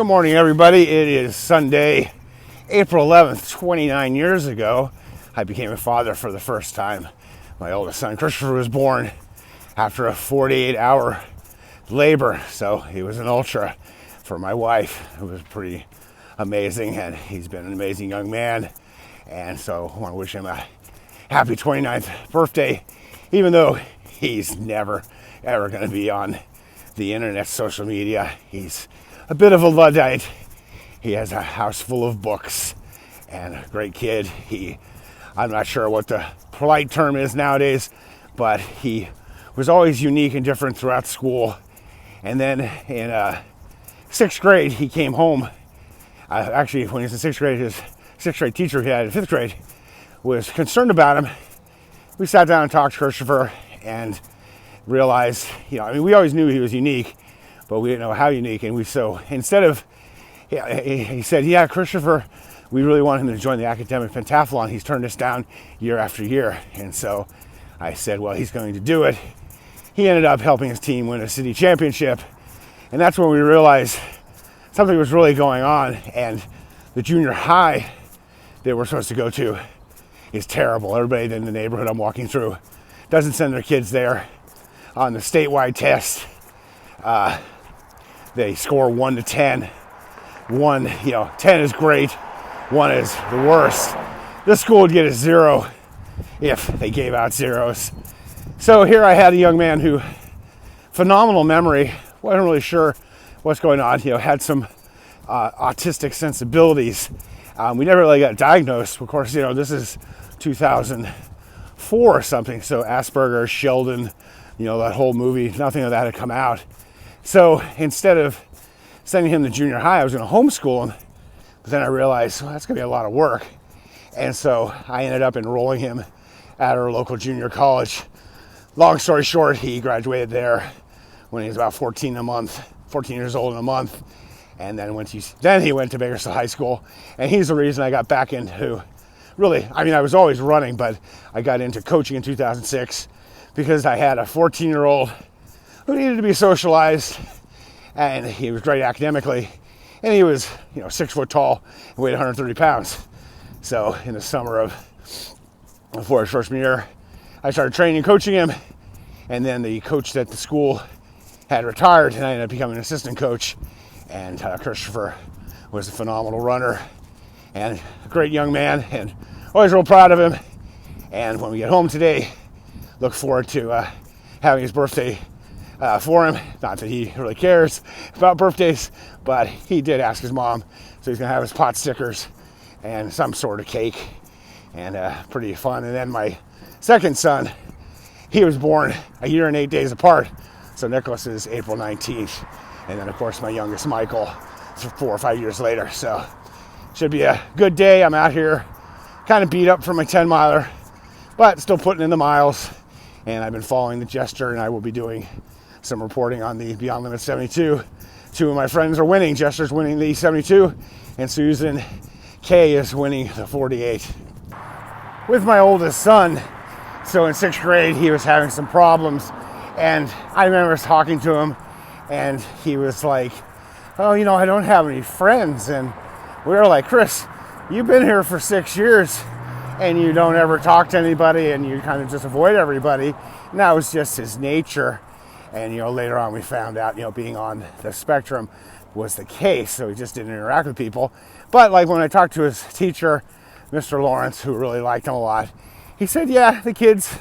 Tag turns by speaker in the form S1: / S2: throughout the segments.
S1: Good morning, everybody. It is Sunday, April 11th, 29 years ago. I became a father for the first time. My oldest son, Christopher, was born after a 48-hour labor. So he was an ultra for my wife. It was pretty amazing, and he's been an amazing young man. And so I want to wish him a happy 29th birthday, even though he's never, ever going to be on the internet, social media. He's a bit of a Luddite. He has a house full of books and a great kid. I'm not sure what the polite term is nowadays, but he was always unique and different throughout school. And then in sixth grade, he came home. Actually, when he was in sixth grade, his sixth grade teacher he had in fifth grade was concerned about him. We sat down and talked to Christopher and realized, we always knew he was unique, but we didn't know how unique. And instead of, he said, yeah, Christopher, we really want him to join the academic pentathlon. He's turned us down year after year. And so I said, well, he's going to do it. He ended up helping his team win a city championship. And that's when we realized something was really going on. And the junior high that we're supposed to go to is terrible. Everybody in the neighborhood I'm walking through doesn't send their kids there. On the statewide test, they score 1 to 10. 10 is great. 1 is the worst. This school would get a 0 if they gave out zeros. So here I had a young man who, phenomenal memory, wasn't really sure what's going on, had some autistic sensibilities. We never really got diagnosed. Of course, this is 2004 or something. So Asperger's, Sheldon, that whole movie, nothing of that had come out. So instead of sending him to junior high, I was going to homeschool him. But then I realized, that's going to be a lot of work. And so I ended up enrolling him at our local junior college. Long story short, he graduated there when he was about 14 years old in a month. And then he went to Bakersfield High School. And he's the reason I got back into, I was always running, but I got into coaching in 2006 because I had a 14-year-old who needed to be socialized, and he was great academically, and he was 6 foot tall and weighed 130 pounds. So in the summer before his freshman year, I started training and coaching him, and then the coach at the school had retired, and I ended up becoming an assistant coach. And Christopher was a phenomenal runner and a great young man, and always real proud of him. And when we get home today, look forward to having his birthday for him. Not that he really cares about birthdays, but he did ask his mom, so he's gonna have his pot stickers and some sort of cake, and pretty fun. And then my second son, he was born a year and 8 days apart, so Nicholas is April 19th, and then of course my youngest, Michael, 4 or 5 years later. So should be a good day. I'm out here kind of beat up from my 10-miler, but still putting in the miles. And I've been following the Jester, and I will be doing some reporting on the Beyond Limit 72. 2 of my friends are winning. Jester's winning the 72, and Susan K is winning the 48. With my oldest son, so in 6th grade, he was having some problems, and I remember talking to him, and he was like, oh, I don't have any friends. And we were like, Chris, you've been here for 6 years, and you don't ever talk to anybody, and you kind of just avoid everybody. And that was just his nature. And, later on we found out, being on the spectrum was the case. So he just didn't interact with people. But like when I talked to his teacher, Mr. Lawrence, who really liked him a lot, he said, yeah, the kids,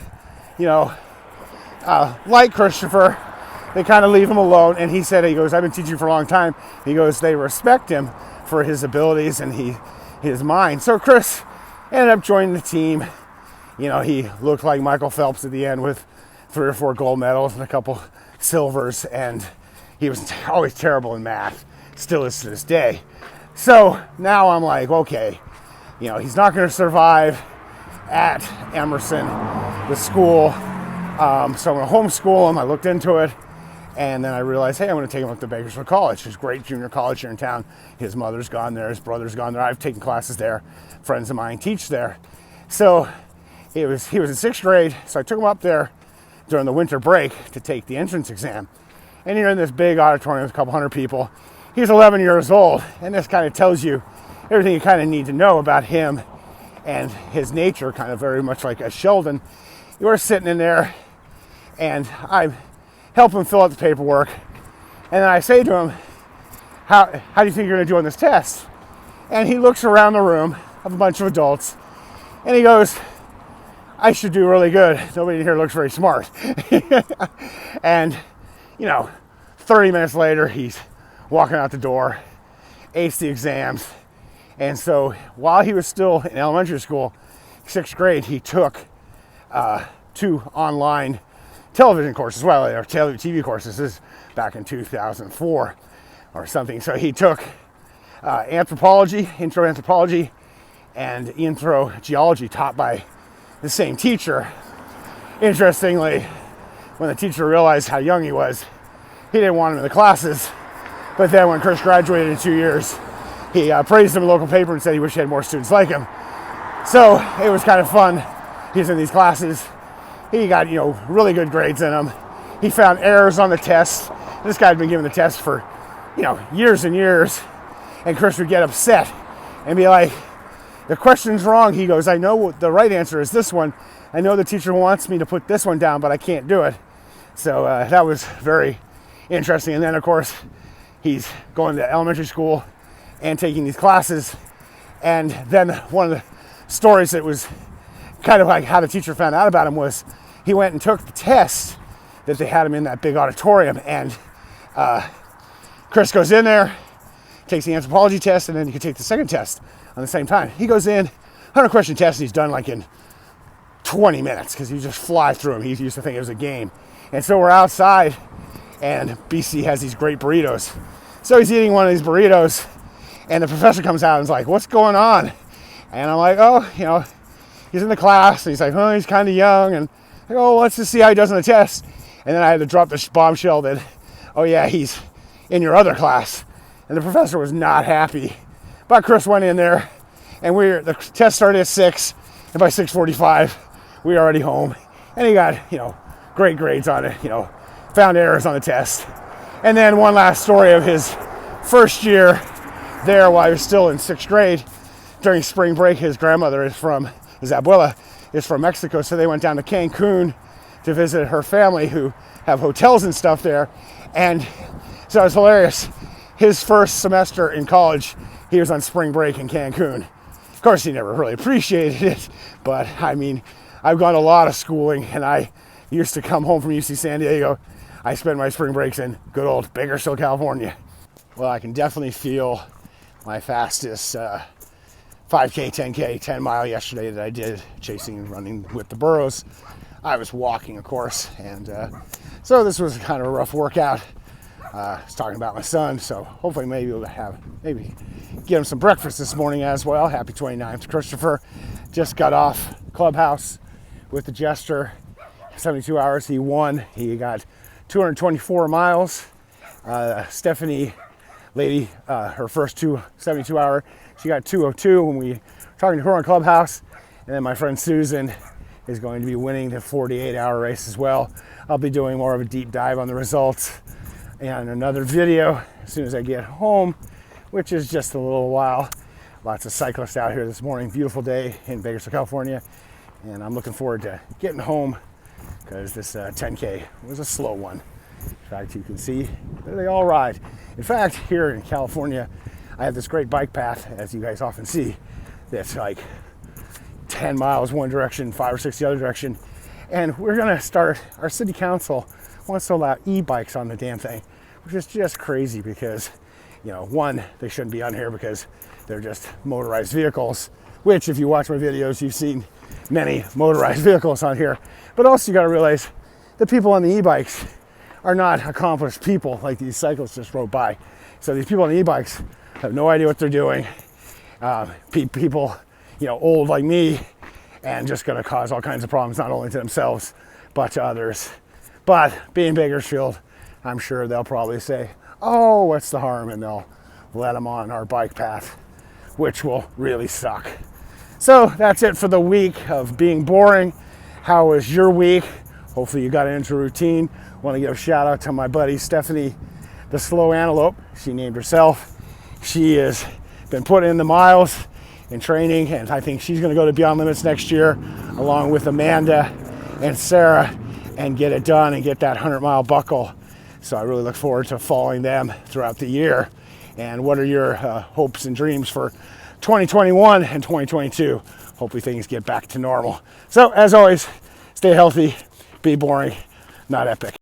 S1: like Christopher, they kind of leave him alone. And he said, I've been teaching for a long time. He goes, they respect him for his abilities and his mind. So Chris ended up joining the team. He looked like Michael Phelps at the end with 3 or 4 gold medals and a couple silvers, and he was always terrible in math, still is to this day. So now I'm like, okay, he's not going to survive at Emerson, the school, so I'm going to homeschool him. I looked into it, and then I realized, hey, I'm going to take him up to Bakersfield College. There's a great junior college here in town. His mother's gone there, his brother's gone there. I've taken classes there. Friends of mine teach there. So he was in 6th grade, so I took him up there during the winter break to take the entrance exam. And you're in this big auditorium with a couple hundred people. he's 11 years old, and this kind of tells you everything you kind of need to know about him and his nature, kind of very much like a Sheldon. You were sitting in there, and I help him fill out the paperwork, and then I say to him, how do you think you're going to do on this test? And he looks around the room of a bunch of adults, and he goes, I should do really good. Nobody in here looks very smart. And, 30 minutes later, he's walking out the door, aced the exams. And so while he was still in elementary school, 6th grade, he took 2 online television courses, or TV courses. This is back in 2004 or something. So he took anthropology, intro anthropology, and intro geology taught by the same teacher. Interestingly, when the teacher realized how young he was, he didn't want him in the classes. But then when Chris graduated in 2 years, he praised him in the local paper and said he wished he had more students like him. So it was kind of fun. He's in these classes. He got, really good grades in them. He found errors on the tests. This guy had been giving the test for, years and years. And Chris would get upset and be like, the question's wrong. He goes, I know the right answer is this one. I know the teacher wants me to put this one down, but I can't do it. So that was very interesting. And then, of course, he's going to elementary school and taking these classes. And then one of the stories that was kind of like how the teacher found out about him was he went and took the test that they had him in that big auditorium. And Chris goes in there, takes the anthropology test, and then you can take the second test on the same time. He goes in, 100-question test, and he's done like in 20 minutes because you just fly through them. He used to think it was a game. And so we're outside, and BC has these great burritos. So he's eating one of these burritos, and the professor comes out and is like, what's going on? And I'm like, he's in the class, and he's like, he's kind of young, and I go, let's just see how he does on the test. And then I had to drop this bombshell that, he's in your other class. And the professor was not happy. But Chris went in there, and the test started at 6, and by 6:45, we were already home. And he got, great grades on it, found errors on the test. And then one last story of his first year there while he was still in 6th grade. During spring break, his grandmother his abuela is from Mexico, so they went down to Cancun to visit her family who have hotels and stuff there. And so it was hilarious. His first semester in college, he was on spring break in Cancun. Of course, he never really appreciated it, but I've gone a lot of schooling, and I used to come home from UC San Diego. I spent my spring breaks in good old Bakersfield, California. Well, I can definitely feel my fastest 5K, 10K, 10 mile yesterday that I did chasing and running with the burros. I was walking, of course, and so this was kind of a rough workout. I was talking about my son, so hopefully maybe we'll get him some breakfast this morning as well. Happy 29th, Christopher. Just got off Clubhouse with the Jester. 72 hours, he won. He got 224 miles. Stephanie, lady, her first 72 hour, she got 202 when we were talking to her on Clubhouse. And then my friend Susan is going to be winning the 48-hour race as well. I'll be doing more of a deep dive on the results and another video as soon as I get home, which is just a little while. Lots of cyclists out here this morning. Beautiful day in Bakersfield, California. And I'm looking forward to getting home because this 10K was a slow one. In fact, you can see that they all ride. In fact, here in California, I have this great bike path, as you guys often see, that's like 10 miles one direction, 5 or 6 the other direction. And we're gonna start, our city council wants to allow e-bikes on the damn thing, which is just crazy because, one, they shouldn't be on here because they're just motorized vehicles, which if you watch my videos, you've seen many motorized vehicles on here. But also you gotta realize the people on the e-bikes are not accomplished people like these cyclists just rode by. So these people on the e-bikes have no idea what they're doing. People, old like me, and just gonna cause all kinds of problems, not only to themselves, but to others. But being Bakersfield, I'm sure they'll probably say, oh, what's the harm? And they'll let them on our bike path, which will really suck. So that's it for the week of being boring. How was your week? Hopefully you got into a routine. Want to give a shout out to my buddy Stephanie the Slow Antelope, she named herself. She has been put in the miles in training, and I think she's going to go to Beyond Limits next year, along with Amanda and Sarah, and get it done and get that 100-mile buckle. So I really look forward to following them throughout the year. And what are your hopes and dreams for 2021 and 2022? Hopefully things get back to normal. So as always, stay healthy, be boring, not epic.